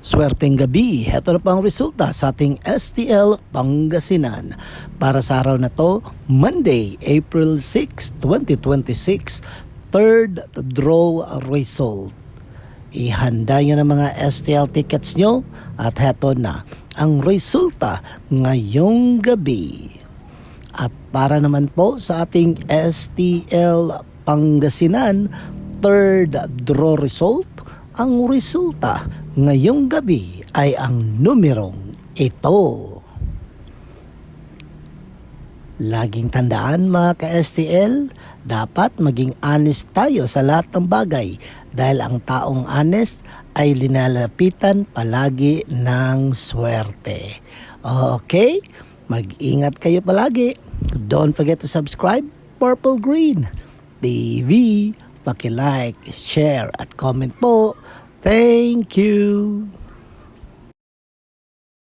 Swerteng gabi, heto na pa ang resulta sa ating STL Pangasinan. Para sa araw na to, Monday, April 6, 2026, third draw result. Ihanda nyo na mga STL tickets nyo at heto na ang resulta ngayong gabi. At para naman po sa ating STL Pangasinan, third draw result, ang resulta ngayong gabi ay ang numerong ito. Laging tandaan mga ka-STL, dapat maging honest tayo sa lahat ng bagay dahil ang taong honest ay linalapitan palagi ng swerte. Okay? Mag-ingat kayo palagi. Don't forget to subscribe, Purple Green TV. Paki-like, share at comment po. Thank you!